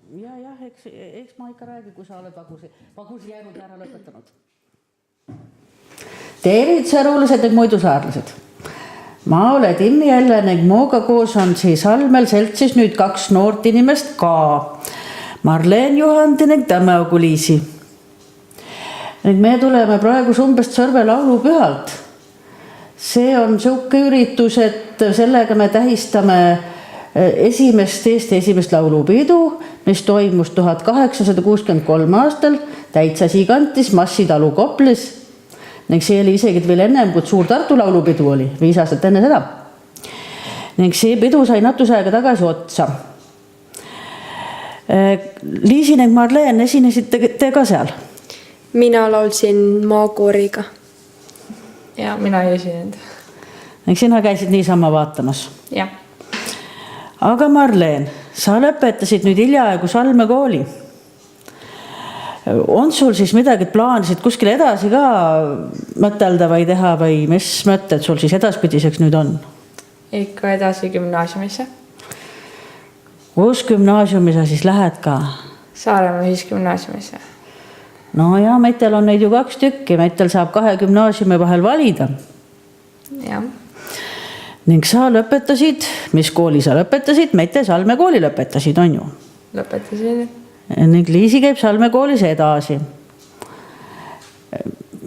Jah, eks ma ikka räägi, kui sa oled Pagusi jäänud ära lõpetanud. Tervitseruulised ning muidusaarlased. Ma olen Timmi jälle ning muuga koos on siis Almel seltsis nüüd 2 noort inimest ka. Marleen Juhandi ning Tämmeaugu Liisi. Ning me tuleme praegu umbes Sõrve laulupühalt. See on siuke üritus, et sellega me tähistame Eesti esimest laulupidu, mis toimus 1863 aastal Täitsasi kantis Massitalu Koplis ning see oli isegi veel ennem, kui Suur Tartu laulupidu oli, 5 aastat enne seda. Ning see pidu sai natuse aega tagasi otsa. Liisi ning Marleen esinesite ka seal? Mina laulsin maakooriga. Ja mina ei esinenud. Ning sina käisid niisama vaatamas? Jah. Aga Marleen, sa lõpetasid nüüd hiljaaegu Salme kooli. On sul siis midagi plaanisid kuskil edasi ka mõtelda või teha või mis mõtted sul siis edaspidiseks nüüd on? Ikka edasi gümnaasiumisse. Kus gümnaasiumisse siis lähed ka? Saaremaa ühisgümnaasiumisse. No ja meitel on neid ju 2 tükki, meitel saab 2 gümnaasiumi vahel valida. Jah. Ning sa lõpetasid, mis kooli sa lõpetasid? Meitel Salme kooli lõpetasid, on ju? Lõpetasin. Ning Liisi käib Salme koolis edasi.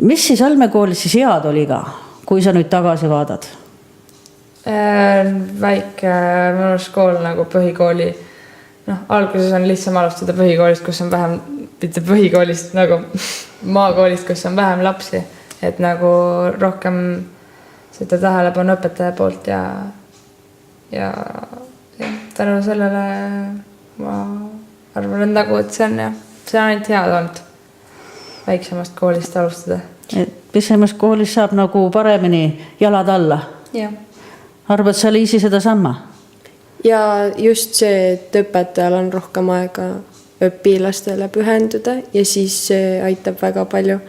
Mis siis Salme koolis siis head oli ka, kui sa nüüd tagasi vaadad? Väike mõnus kool nagu põhikooli. Alguses on lihtsam alustada põhikoolist, kus on vähem, mitte põhikoolist nagu maakoolist, kus on vähem lapsi. Et nagu rohkem seda tähelepanu õpetaja poolt ja tänu sellele ma arvan, et nagu, et see on ainult head olnud väiksemast koolist alustada. Pisemast koolis saab nagu paremini jalad alla? Jah. Arvad sa, Liisi, seda samma? Ja just see, et õpetajal on rohkem aega õpilastele pühenduda ja siis see aitab väga palju.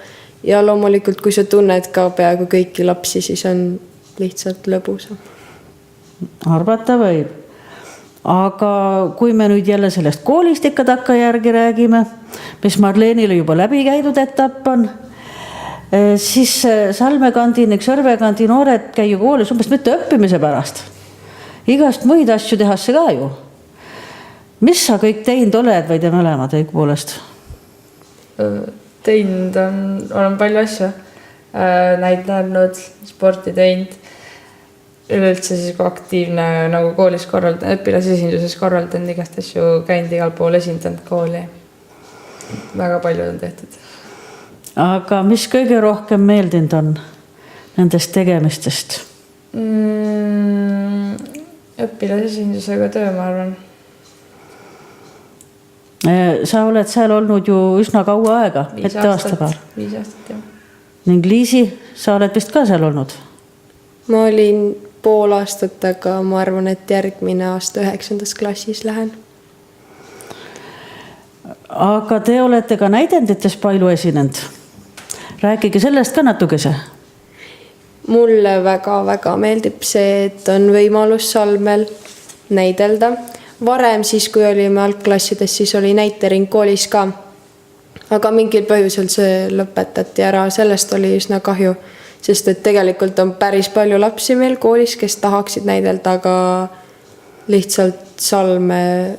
Ja loomulikult, kui sa tunned ka peaaegu kõiki lapsi, siis on lihtsalt lõbusam. Arvata võib. Aga kui me nüüd jälle sellest koolist ikka takkajärgi räägime, mis Marleenile juba läbi käidud etapp on, siis Salme kandi ning Sõrve kandi noored käiu koolis umbes mitte õppimise pärast. Igast muid asju tehasse ka ju. Mis sa kõik teinud oled või te mõlemad õigupoolest? Teinud olen palju asju. Näidanud, sporti teinud. Üleüldse siis kui aktiivne nagu koolis korraldanud, õpilasesinduses korraldanud igast asju, käinud igal pool esindanud kooli. Väga palju on tehtud. Aga mis kõige rohkem meeldinud on nendest tegemistest? Õpilasesindusega töö, ma arvan. Sa oled seal olnud ju üsna kaua aega, 5 aastat, jah. Ning Liisi, sa oled vist ka seal olnud? Ma olin pool aastat, aga ma arvan, et järgmine aasta 9. klassis lähen. Aga te olete ka näidendites palju esinenud. Rääkige sellest ka natukese. Mulle väga meeldib see, et on võimalus Salmel näidelda. Varem siis, kui olime algklassides, siis oli näitering koolis ka. Aga mingil põhjusel see lõpetati ära, sellest oli üsna kahju. Sest et tegelikult on päris palju lapsi meil koolis, kes tahaksid näidelda, aga lihtsalt Salme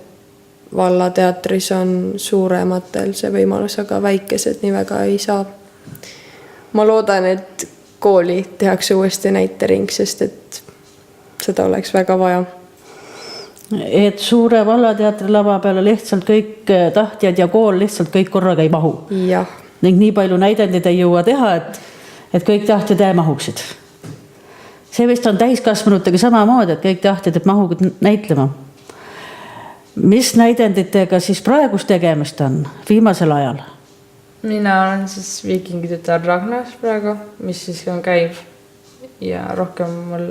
vallateatris on suurematel see võimalus, aga väikesed nii väga ei saa. Ma loodan, et kooli tehakse uuesti näitering, sest et seda oleks väga vaja. Et suure vallateatri lava peale lihtsalt kõik tahtjad ja kool lihtsalt kõik korraga ei mahu. Jah. Ning nii palju näidendid ei jõua teha, et kõik tahtjad mahuksid. See vist on täiskasvanutega samamoodi, et kõik tahtjad, et mahugud näitlema. Mis näidenditega siis praegust tegemist on viimasel ajal? Mina olen siis viikingitütar Ragnas praegu, mis siis on käiv ja rohkem mul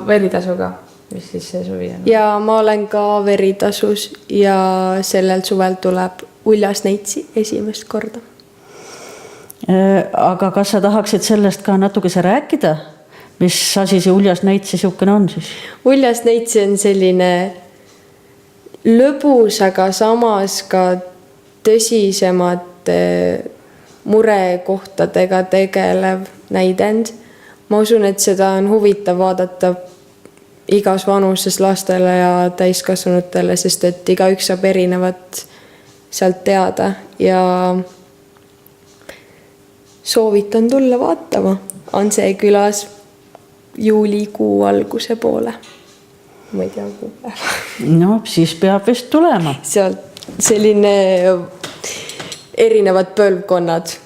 veritasuga, mis siis see suvi on. Ja ma olen ka veritasus ja sellel suvel tuleb Uljas Neitsi esimest korda. Aga kas sa tahaksid sellest ka natukese rääkida? Mis asi see Uljas Neitsi siukene on siis? Uljas Neitsi on selline lõbus, aga samas ka tõsisemate murekohtadega tegelev näidend. Ma usun, et seda on huvitav vaadata igas vanuses lastele ja täiskasvanutele, sest et igaüks saab erinevat sealt teada ja soovitan tulla vaatama. On see külas juulikuu alguse poole. Ma ei tea kuupäeva. No siis peab vist tulema. Sealt selline erinevad põlvkonnad.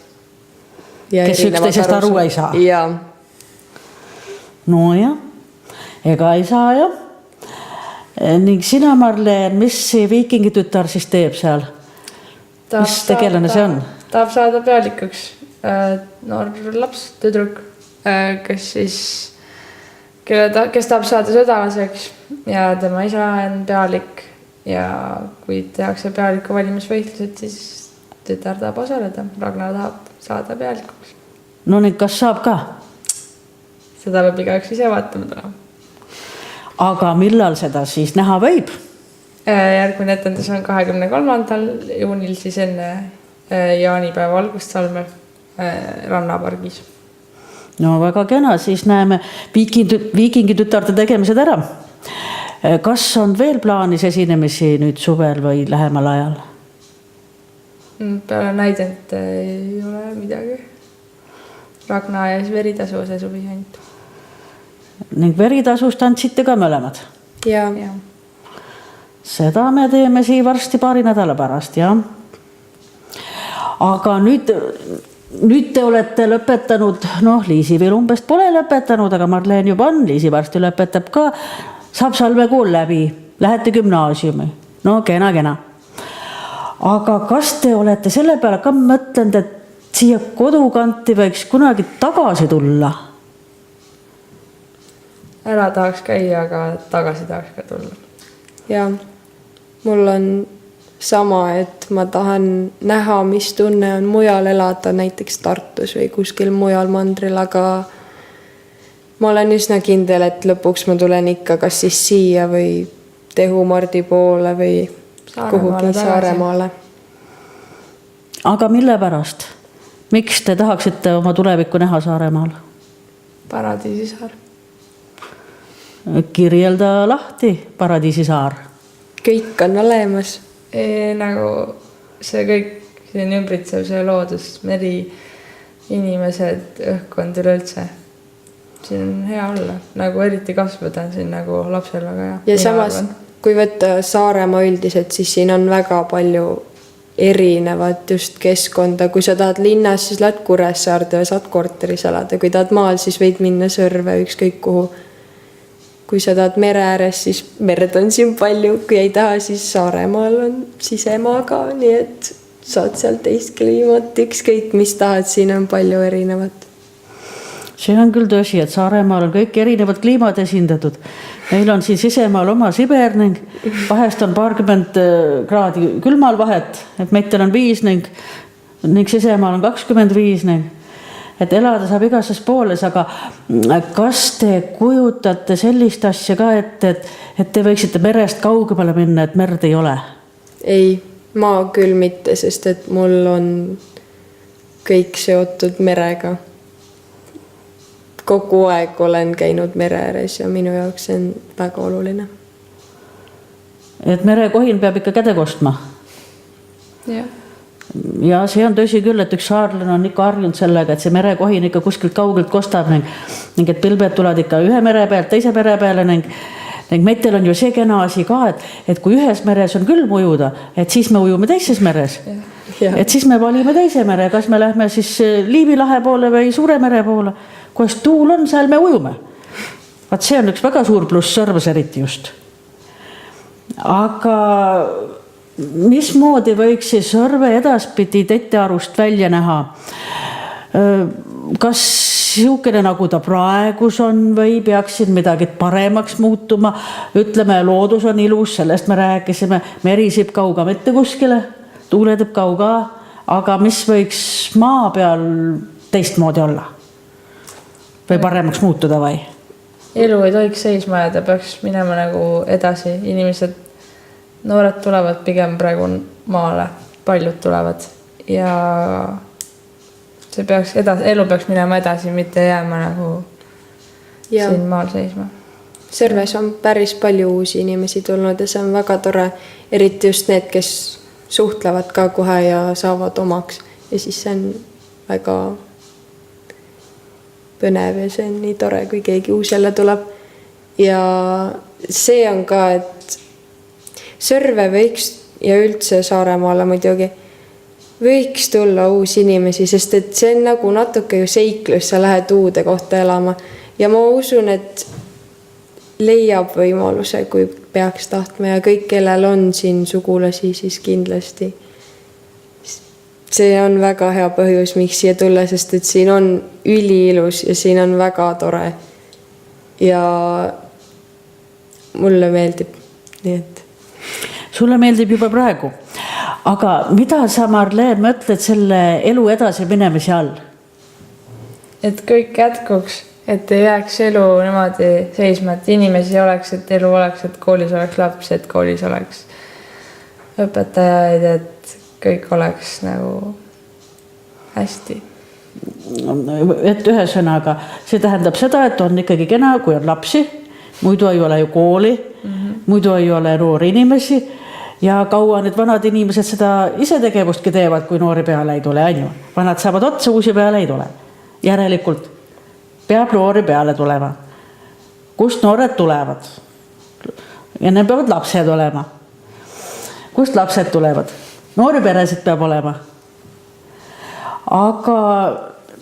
Kes üksteisest aru ei saa. Ja. No jah, ega ei saa jah. Ning sina, Marleen, mis see viikingitütar siis teeb seal? Mis tegelane see on? Tahab saada pealikuks noor laps, tüdruk, kes tahab saada sõdalaseks ja tema isa on pealik ja kui tehakse pealiku valimisvõitlused, siis tütar tahab osaleda. Ragnar tahab saada pealikuks. No nüüd kas saab ka? Seda peab igaüks ise vaatama tulema. Aga millal seda siis näha võib? Järgmine etendus on 23. juunil siis enne jaanipäeva algust Salmel rannapargis. No väga kena, siis näeme viikingitütarde tegemised ära. Kas on veel plaanis esinemisi nüüd suvel või lähemal ajal? Peale näidend ei ole midagi. Ragnar ja veritasu see suvi ainult. Ning veritasust andsite ka mõlemad? Ja. Seda me teeme siia varsti paari nädala pärast, jah. Aga nüüd te olete lõpetanud, Liisi veel umbes pole lõpetanud, aga Marleen juba on, Liisi varsti lõpetab ka, saab Salme kool läbi, lähete gümnaasiumi, kena. Aga kas te olete selle peale ka mõtlenud, et siia kodukanti võiks kunagi tagasi tulla? Ära tahaks käia, aga tagasi tahaks ka tulla. Ja mul on sama, et ma tahan näha, mis tunne on mujal elada, näiteks Tartus või kuskil mujal mandril, aga ma olen üsna kindel, et lõpuks ma tulen ikka kas siis siia või Tehumardi poole või kuhugi Saaremaale. Aga mille pärast? Miks te tahaksite oma tulevikku näha Saaremaal? Paradiisisaar. Kirjelda lahti Paradiisisaar. Kõik on olemas. Nagu see kõik siin ümbritsev, see loodus, meri, inimesed, õhkkond üleüldse. Siin on hea olla, nagu eriti kasvada siin nagu lapsel väga hea. Ja samas, kui võtta Saaremaa üldiselt, siis siin on väga palju erinevat just keskkonda. Kui sa tahad linnas, siis lähed Kuressaarde ja saad korteris elada. Kui tahad maal, siis võid minna Sõrve ükskõik kuhu. Kui sa tahad mere ääres, siis merd on siin palju. Kui ei taha, siis Saaremaal on sisemaa ka, nii et saad seal teist kliimat, ükskõik mis tahad, siin on palju erinevat. See on küll tõsi, et Saaremaal on kõik erinevad kliimad esindatud. Meil on siin sisemaal oma Siber ning vahest on paarkümmend kraadi külmal vahet, et metel on 5 ning sisemaal on 25 ning et elada saab igases pooles, aga kas te kujutate sellist asja ka, et te võiksite merest kaugemale minna, et merd ei ole? Ei, ma küll mitte, sest et mul on kõik seotud merega. Kogu aeg olen käinud mere ääres ja minu jaoks see on väga oluline. Et merekohin peab ikka käde kostma? Jah. Ja see on tõsi küll, et üks saarlane on ikka harjunud sellega, et see merekohin ikka kuskilt kaugelt kostab ning et pilbed tulevad ikka ühe mere pealt, teise mere peale ning metel on ju see kena asi ka, et kui ühes meres on külm ujuda, et siis me ujume teises meres. Ja. Et siis me valime teise mere, kas me lähme siis Liivi lahe poole või Suure mere poole. Kui tuul on, seal me ujume. Vaat see on üks väga suur pluss Sõrves eriti just. Aga mismoodi võiks siis Sõrve edaspidi Tettearust välja näha? Kas siukene nagu ta praegus on või peaks siin midagi paremaks muutuma? Ütleme, loodus on ilus, sellest me rääkisime, meri siib kauga mitte kuskile, tuule teeb kauga, aga mis võiks maa peal teistmoodi olla? Või paremaks muutuda või? Elu ei tohiks seisma ja ta peaks minema nagu edasi. Inimesed noored tulevad pigem praegu maale, paljud tulevad ja see peaks elu peaks minema edasi, mitte jääma nagu siin maal seisma. Sõrves on päris palju uusi inimesi tulnud ja see on väga tore, eriti just need, kes suhtlevad ka kohe ja saavad omaks ja siis see on väga põnev ja see on nii tore, kui keegi uus jälle tuleb. Ja see on ka, et Sõrve võiks ja üldse Saaremaale muidugi võiks tulla uusi inimesi, sest et see on nagu natuke ju seiklus, sa lähed uude kohta elama ja ma usun, et leiab võimaluse, kui peaks tahtma ja kõik, kellel on siin sugulasi, siis kindlasti. See on väga hea põhjus, miks siia tulla, sest et siin on üliilus ja siin on väga tore. Ja mulle meeldib, nii et. Sulle meeldib juba praegu. Aga mida sa, Marleen, mõtled selle elu edasi minemise all? Et kõik jätkuks. Et ei jääks elu niimoodi seisma, et inimesi oleks, et elu oleks, et koolis oleks lapsi, et koolis oleks õpetajaid, et kõik oleks nagu hästi. Et ühesõnaga, see tähendab seda, et on ikkagi kena, kui on lapsi, muidu ei ole ju kooli, muidu ei ole noori inimesi ja kaua need vanad inimesed seda ise tegevustki teevad, kui noori peale ei tule, on ju. Vanad saavad otsa, uusi peale ei tule. Järelikult peab noori peale tulema. Kust noored tulevad? Ja need peavad lapsed olema. Kust lapsed tulevad? Noori peresid peab olema. Aga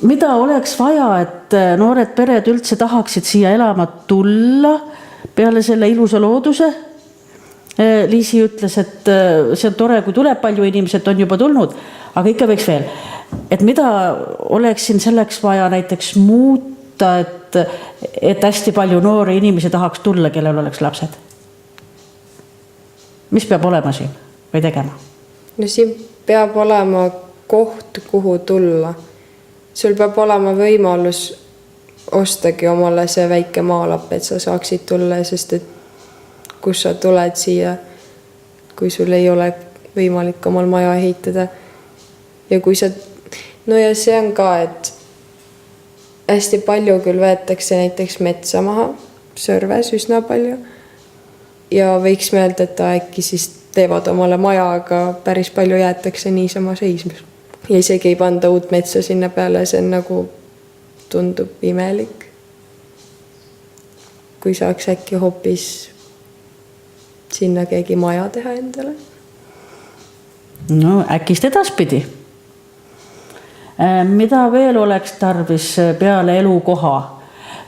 mida oleks vaja, et noored pered üldse tahaksid siia elama tulla peale selle ilusa looduse? Liisi ütles, et see on tore, kui tuleb palju inimesed, on juba tulnud, aga ikka võiks veel. Et mida oleks siin selleks vaja näiteks muuta, et hästi palju noori inimesi tahaks tulla, kellel oleks lapsed? Mis peab olema siin või tegema? No siin peab olema koht, kuhu tulla. Sul peab olema võimalus ostagi omale see väike maalapp, et sa saaksid tulla, sest et kus sa tuled siia, kui sul ei ole võimalik omal maja ehitada. Ja kui sa... No ja see on ka, et hästi palju küll võetakse näiteks metsa maha, Sõrves üsna palju. Ja võiks meelda, et äkki siis teevad omale maja, aga päris palju jäetakse niisama seisma. Ja isegi ei panda uut metsa sinna peale, see on nagu tundub imelik. Kui saaks äkki hoopis sinna keegi maja teha endale. No äkist edaspidi. Mida veel oleks tarvis peale elukoha?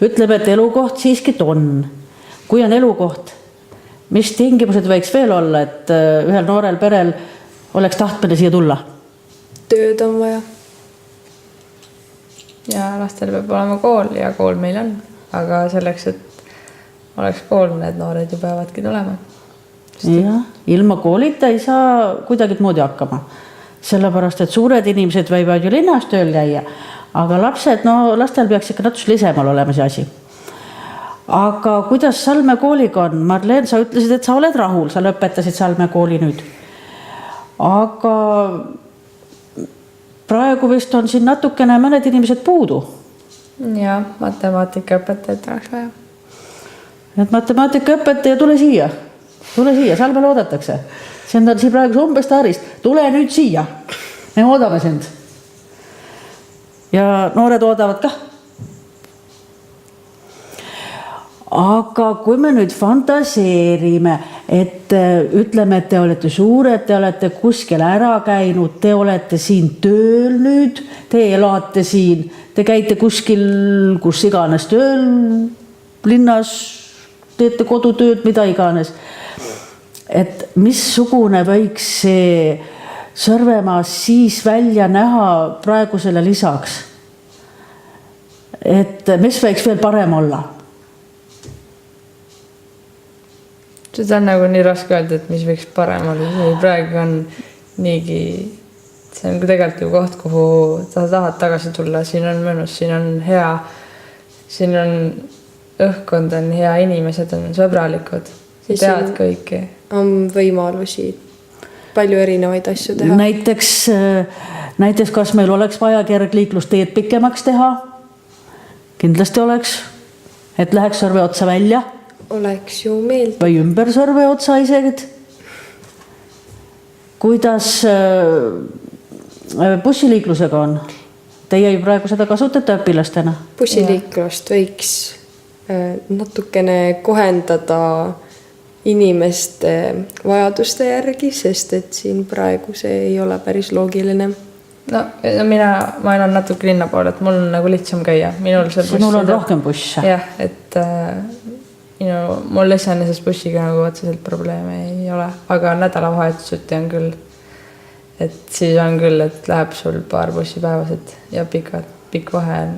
Ütleme, et elukoht siiski on. Kui on elukoht, mis tingimused võiks veel olla, et ühel noorel perel oleks tahtmine siia tulla? Tööd on vaja. Ja lastel peab olema kool ja kool meil on. Aga selleks, et oleks kool, need noored ju peavadki tulema. Ja, ilma koolita ei saa kuidagi moodi hakkama. Sellepärast, et suured inimesed võivad ju linnas tööl käia, aga lapsed, no lastel peaks ikka natus lisemal olema see asi. Aga kuidas Salme kooliga on? Marleen, sa ütlesid, et sa oled rahul, sa lõpetasid Salme kooli nüüd. Aga praegu vist on siin natukene mõned inimesed puudu. Ja matemaatika õpetajad oleks vaja. Et matemaatika õpetaja, tule siia, Salme loodetakse. See on siin praegu umbes taarist. Tule nüüd siia. Me oodame sind. Ja noored oodavad ka. Aga kui me nüüd fantaseerime, et ütleme, et te olete suured, te olete kuskil ära käinud, te olete siin tööl nüüd, te elate siin, te käite kuskil, kus iganes tööl, linnas, teete kodutööd, mida iganes. Et missugune võiks see Sõrvemaa siis välja näha praegusele lisaks? Et mis võiks veel parem olla? Seda on nagu nii raske öelda, et mis võiks parem olla. Praegu on niigi, see on tegelikult ju koht, kuhu sa tahad tagasi tulla. Siin on mõnus, siin on hea, siin on õhkkond on hea, inimesed on sõbralikud. tead kõiki. On võimalusi palju erinevaid asju teha. Näiteks kas meil oleks vaja kergliiklusteed pikemaks teha? Kindlasti oleks, et läheks Sõrve otsa välja. Oleks ju meeldiv. Või ümber Sõrve otsa isegi. Kuidas bussiliiklusega on? Teie praegu seda kasutate õpilastena? Bussiliiklust võiks natukene kohendada inimeste vajaduste järgi, sest et siin praegu see ei ole päris loogiline. No ma elan natuke linna poole, et mul on nagu lihtsam käia. Sinul on rohkem busse. Jah, et mul iseenesest bussiga nagu otseselt probleeme ei ole, aga nädalavahetuseti on küll. Et siis on küll, et läheb sul paar bussi päevased ja pikk vahe on.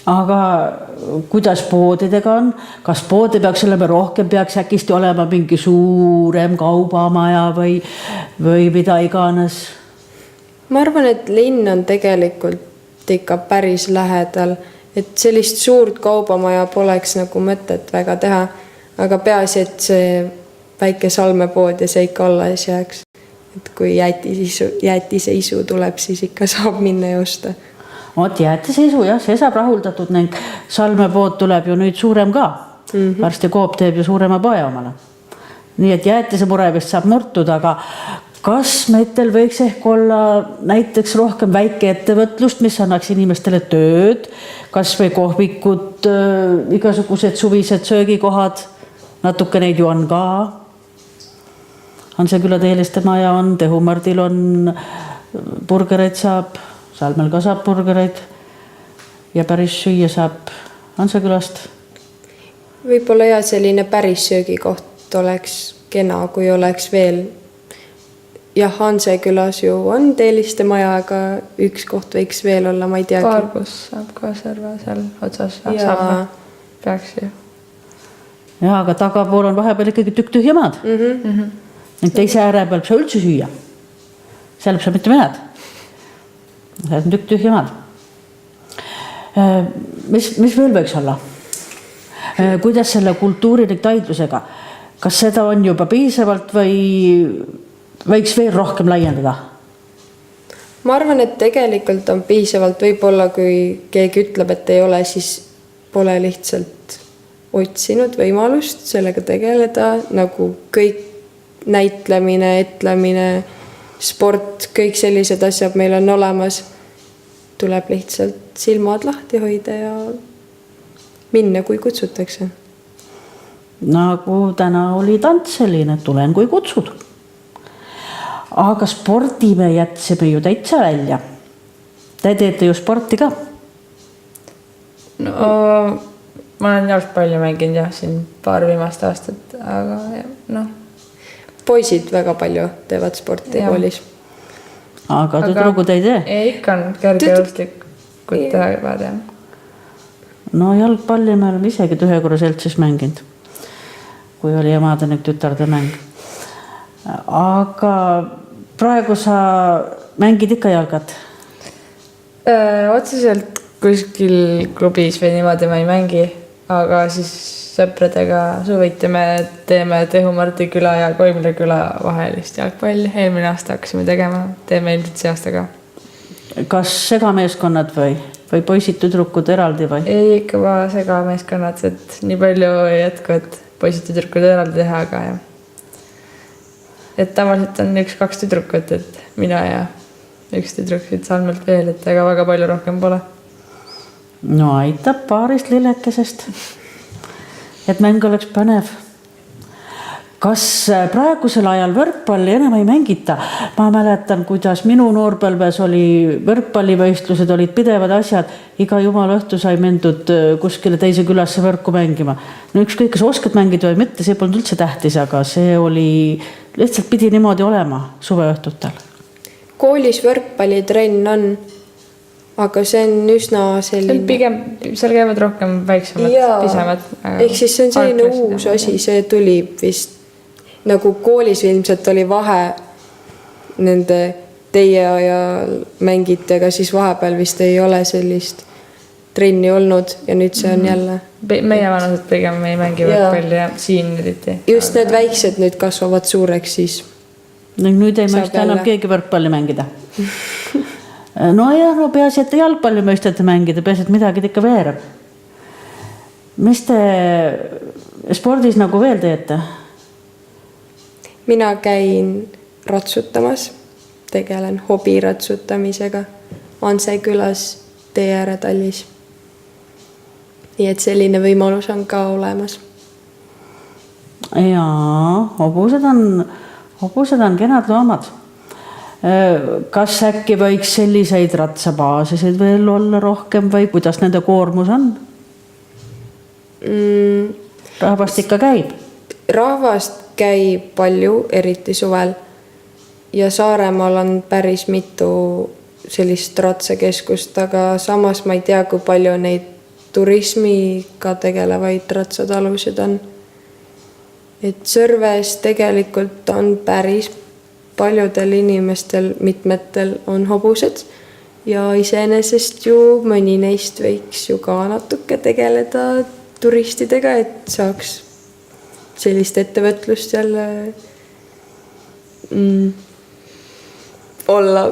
Aga kuidas poodidega on? Kas poodi peaks olema rohkem, peaks äkisti olema mingi suurem kaubamaja või mida iganes? Ma arvan, et linn on tegelikult ikka päris lähedal, et sellist suurt kaubamaja poleks nagu mõtet väga teha, aga peaasi, et see väike salmepood ja see ikka alles jääks. Et kui jäätiseisu tuleb, siis ikka saab minna ja osta. Jäätiseisu, jah, see saab rahuldatud ning salmepood tuleb ju nüüd suurem ka. Varsti Coop teeb ju suurema poe omale. Nii et jäätise mure vist saab murtud, aga kas metel võiks ehk olla näiteks rohkem väike ettevõtlust, mis annaks inimestele tööd, kas või kohvikud, igasugused suvised söögikohad, natuke neid ju on ka. Hansaküla Teeliste maja on, Tehumardil on, burgereid saab, Salmel ka saab burgereid ja päris süüa saab Hansakülast. Võib-olla ja selline päris söögikoht oleks kena, kui oleks veel. Jah, Hansakülas ju on Teeliste maja, aga üks koht võiks veel olla, ma ei teagi. Paarbus saab ka Sõrve seal otsas saab. Peaks ju. Ja, aga tagapool on vahepeal ikkagi tükk tühja maad. Teise ääre peal sa üldse süüa. Seal sa mitte mened. See on tükk tühja maad. Mis veel võiks olla? Kuidas selle kultuurilik taidlusega? Kas seda on juba piisavalt või võiks veel rohkem laiendada? Ma arvan, et tegelikult on piisavalt. Võib-olla kui keegi ütleb, et ei ole, siis pole lihtsalt otsinud võimalust sellega tegeleda, nagu kõik näitlemine, etlemine, sport, kõik sellised asjad meil on olemas. Tuleb lihtsalt silmad lahti hoida ja minna, kui kutsutakse. Nagu täna oli tants selline, tulen, kui kutsud. Aga spordi me jätsime ju täitsa välja. Te teete ju sporti ka? No, ma olen jalgpalli mänginud jah, siin paar viimast aastat, aga noh. Poisid väga palju teevad sporti koolis. Aga tüdrugud ei tee? Ei, ikka on kergejõuslikult teevad jah. No jalgpalli me oleme isegi ühe korra seltsis mänginud, kui oli emade ning tütarde mäng. Aga praegu sa mängid ikka jalgat? Otseselt kuskil klubis või niimoodi ma ei mängi, aga siis sõpradega suvitame, teeme Tehumardi küla ja Koimla küla vahelist jalgpalli. Eelmine aasta hakkasime tegema, teeme ilmselt see aasta ka. Kas segameeskonnad või poisid tüdrukud eraldi või? Ei, ikka segameeskonnad, et nii palju ei jätku, et poisid tüdrukud eraldi teha, aga jah. Et tavaliselt on 1-2 tüdrukut, et mina ja üks tüdruk siit Salmelt veel, et ega väga palju rohkem pole. No aitab paarist lillekesest, et mäng oleks põnev. Kas praegusel ajal võrkpalli enam ei mängita? Ma mäletan, kuidas minu noorpõlves oli võrkpallivõistlused, olid pidevad asjad. Iga jumala õhtu sai mendud kuskile teise külasse võrku mängima. No ükskõik, kas oskad mängida või mitte, see polnud üldse tähtis, aga see oli lihtsalt pidi niimoodi olema suveõhtutel. Koolis võrkpallitrenn on, aga see on üsna selline... Pigem seal käivad rohkem väiksemad, pisemad. Ehk siis see on selline uus asi, see tuli vist nagu koolis ilmselt oli vahe nende teie ajal mängitega, siis vahepeal vist ei ole sellist trenni olnud ja nüüd see on jälle. Meie vanused pigem ei mängi võrkpalli ja siin eriti. Just need väiksed nüüd kasvavad suureks siis. Nüüd ei mõista enam keegi võrkpalli mängida. No peaasi, et jalgpalli mõistate mängida, peaasi, et midagi ikka veerab. Mis te spordis nagu veel teete? Mina käin ratsutamas, tegelen hobiratsutamisega Ansekülas tee ääre Tallis. Nii et selline võimalus on ka olemas. Jaa, hobused on kenad loomad. Kas äkki võiks selliseid ratsabaasiseid veel olla rohkem või kuidas nende koormus on? Rahvast ikka käib? Rahvast käib palju, eriti suvel. Ja Saaremaal on päris mitu sellist ratsakeskust, aga samas ma ei tea, kui palju neid turismiga tegelevaid ratsatalusid on. Et Sõrves tegelikult on päris paljudel inimestel, mitmetel on hobused ja iseenesest ju mõni neist võiks ju ka natuke tegeleda turistidega, et saaks sellist ettevõtlust jälle olla.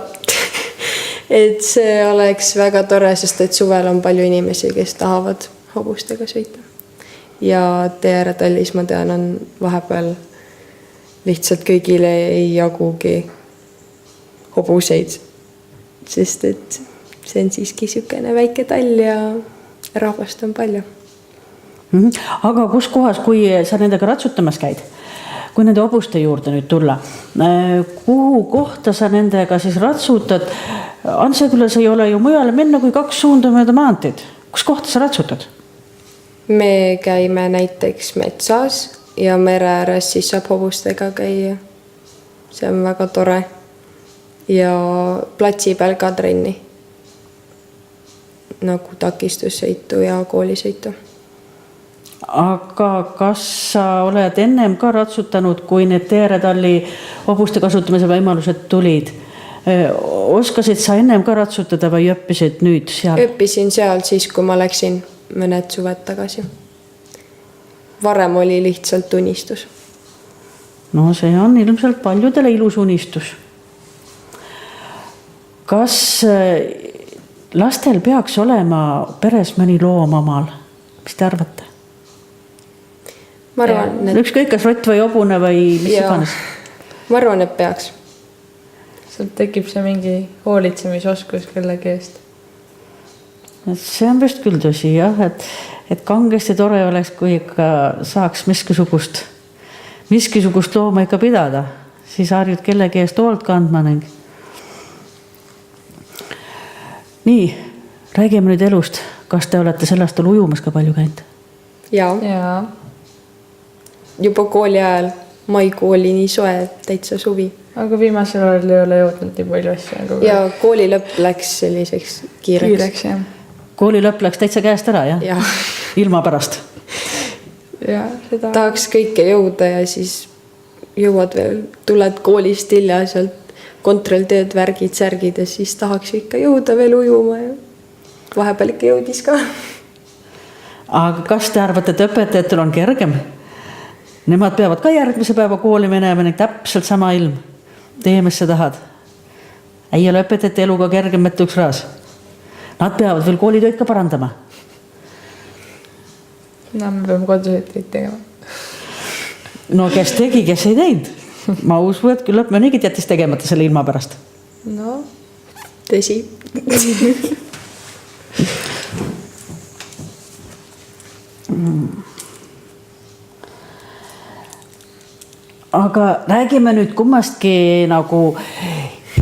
Et see oleks väga tore, sest et suvel on palju inimesi, kes tahavad hobustega sõita. Ja tee ääre Tallis, ma tean, on vahepeal lihtsalt kõigile ei jagugi hobuseid, sest et see on siiski niisugune väike tall ja rahvast on palju. Aga kus kohas, kui sa nendega ratsutamas käid, kui nende hobuste juurde nüüd tulla, kuhu kohta sa nendega siis ratsutad? Ansekülas ei ole ju mujale minna kui 2 suunda mööda maanteed. Kus kohta sa ratsutad? Me käime näiteks metsas ja mere ääres, siis saab hobustega käia. See on väga tore. Ja platsi peal ka trenni. Nagu takistussõitu ja koolisõitu. Aga kas sa oled ennem ka ratsutanud, kui need Teeretalli hobuste kasutamise võimalused tulid? Oskasid sa ennem ka ratsutada või õppisid nüüd seal? Õppisin seal siis, kui ma läksin mõned suved tagasi. Varem oli lihtsalt unistus. No see on ilmselt paljudele ilus unistus. Kas lastel peaks olema peres mõni loom omal? Mis te arvate? Ma arvan, et... Ükskõik kas rott või hobune või mis iganes? Ma arvan, et peaks. Sealt tekib see mingi hoolitsemisoskus kellegi eest. See on vist küll tõsi, jah, et kangesti tore oleks, kui ikka saaks miskisugust looma ikka pidada. Siis harjud kellegi eest hoolt kandma ning. Nii, räägime nüüd elust. Kas te olete sel aastal ujumas ka palju käinud? Jaa. Juba kooli ajal, maikuu oli nii soe, täitsa suvi. Aga viimasel ajal ei ole jõudnud nii palju asju. Ja kooli lõpp läks selliseks kiireks. Jah. Kooli lõpp läks täitsa käest ära, jah? Ja. Ilma pärast? Ja, seda... Tahaks kõike jõuda ja siis jõuad veel, tuled koolist hilja sealt kontrollteed, värgid, särgid ja siis tahaks ikka jõuda veel ujuma ja vahepeal ikka jõudis ka. Aga kas te arvate, et õpetajatel on kergem? Nemad peavad ka järgmise päeva kooli minema ning täpselt sama ilm. Tee, mis sa tahad. Ei ole õpetajate eluga kergem et üks raas. Nad peavad veel koolitööd ka parandama. No, me peame koduseid kõik tegema. No, kes tegi, kes ei teinud. Ma usu, et küll mõnigi jättis tegemata selle ilma pärast. No, tõsi. Aga räägime nüüd kummastki nagu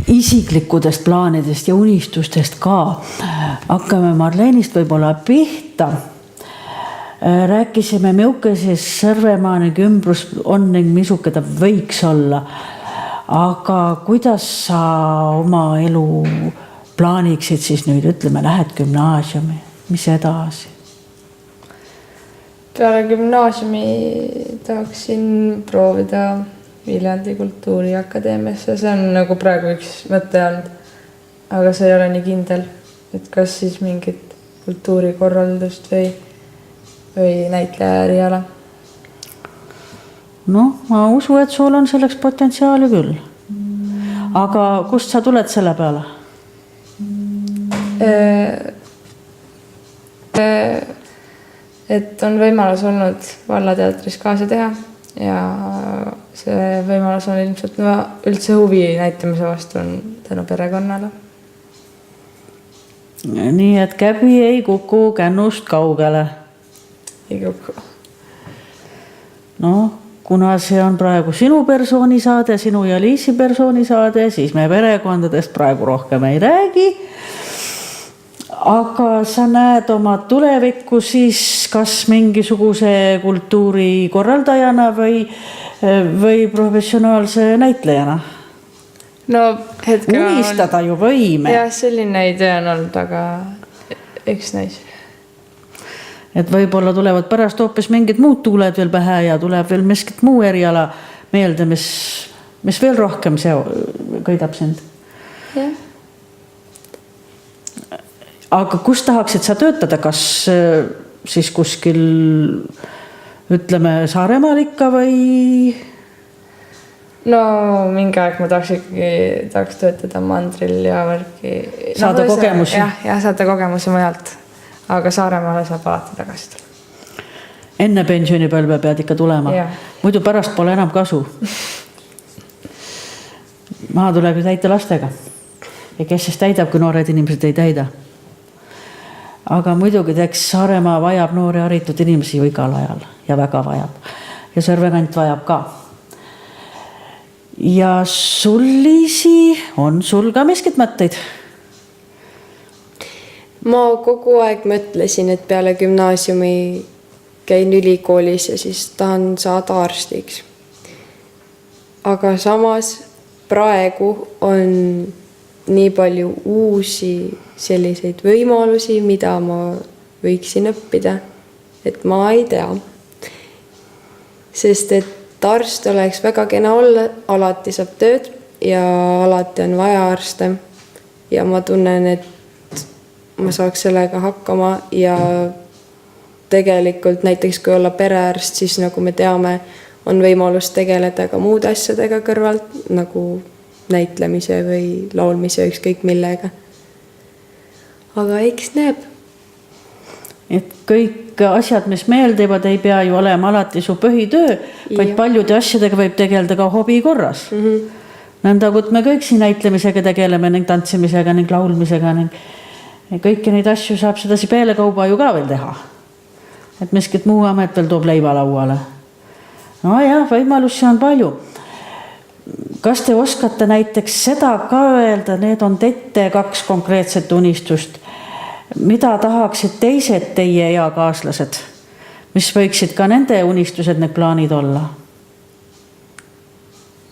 isiklikudest plaanidest ja unistustest ka. Hakkame Marleenist võib-olla pihta. Rääkisime, milline siis Sõrvemaa ning ümbrus on ning misuke ta võiks olla. Aga kuidas sa oma elu plaaniksid siis nüüd, ütleme, lähed gümnaasiumi, mis edasi? Peale gümnaasiumi tahaksin proovida Viljandi Kultuuriakadeemiasse. See on nagu praegu üks mõte olnud, aga see ei ole nii kindel, et kas siis mingit kultuurikorraldust või näitleja eriala. Noh, ma usu, et sul on selleks potentsiaali küll. Aga kust sa tuled selle peale? Et on võimalus olnud vallateatris kaasa teha ja see võimalus on ilmselt üldse huvi näitamise vastu on tänu perekonnale. Nii et käbi ei kuku kännust kaugele. Ei kuku. No, kuna see on praegu sinu persoonisaade, sinu ja Liisi persoonisaade, siis me perekondadest praegu rohkem ei räägi. Aga sa näed oma tulevikku siis kas mingisuguse kultuurikorraldajana või professionaalse näitlejana? No hetkel unistada ju võime. Jah, selline idee on olnud, aga eks näis. Et võib-olla tulevad pärast hoopis mingid muud tuuled veel pähe ja tuleb veel miskit muu eriala meelde, mis veel rohkem kõidab sind. Jah. Aga kus tahaksid sa töötada, kas siis kuskil ütleme Saaremaal ikka või? No mingi aeg ma tahaks töötada mandril ja värki. Saada kogemusi. Ja saada kogemusi mujalt, aga Saaremaale saab alati tagasi tulla. Enne pensionipõlve pead ikka tulema. Ja. Muidu pärast pole enam kasu. Maa tuleb ju täita lastega. Ja kes siis täidab, kui noored inimesed ei täida? Aga muidugi teeks Saaremaa vajab noori haritud inimesi ju igal ajal ja väga vajab. Ja Sõrvekant vajab ka. Ja sul, Liisi, on sul ka miskit mõtteid? Ma kogu aeg mõtlesin, et peale gümnaasiumi käin ülikoolis ja siis tahan saada arstiks. Aga samas praegu on nii palju uusi selliseid võimalusi, mida ma võiksin õppida, et ma ei tea. Sest et arst oleks väga kena olla, alati saab tööd ja alati on vaja arste. Ja ma tunnen, et ma saaks sellega hakkama ja tegelikult näiteks kui olla perearst, siis nagu me teame, on võimalus tegeleda ka muude asjadega kõrvalt, nagu näitlemise või laulmise ükskõik millega. Aga eks näeb. Et kõik asjad, mis meeldivad, ei pea ju olema alati su põhitöö, vaid paljude asjadega võib tegeleda ka hobi korras. Nõnda, kui me kõik siin näitlemisega tegeleme ning tantsimisega ning laulmisega ning kõiki neid asju saab sedasi pealekauba ju ka veel teha. Et miskit muu amet veel toob leiva lauale. No jah, võimalusi on palju. Kas te oskate näiteks seda ka öelda, need on ette 2 konkreetset unistust, mida tahaksid teised teie eakaaslased, mis võiksid ka nende unistused, need plaanid olla?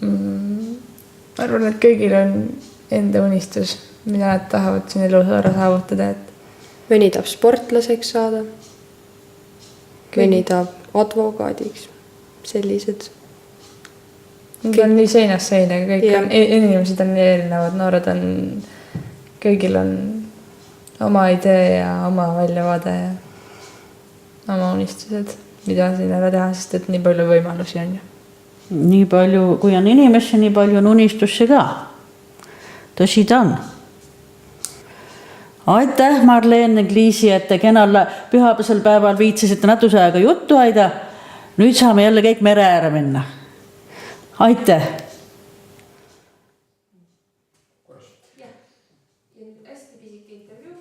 Ma arvan, et kõigil on enda unistus, mida nad tahavad siin elus ära saavutada. Mõni tahab sportlaseks saada, mõni tahab advokaadiks, sellised. Need on nii seinast seina, kõik on, inimesed on nii erinevad, noored on, kõigil on oma idee ja oma väljavaade ja oma unistused, mida siin ära teha, sest et nii palju võimalusi on ju. Nii palju, kui on inimesi, nii palju on unistusi ka. Tõsi ta on. Aitäh, Marleen ning Liisi, et te kenal pühapesel päeval viitsisite natuse aega juttu aida. Nüüd saame jälle kõik mere ääre minna. Aitäh! Hästi pisike intervjuu.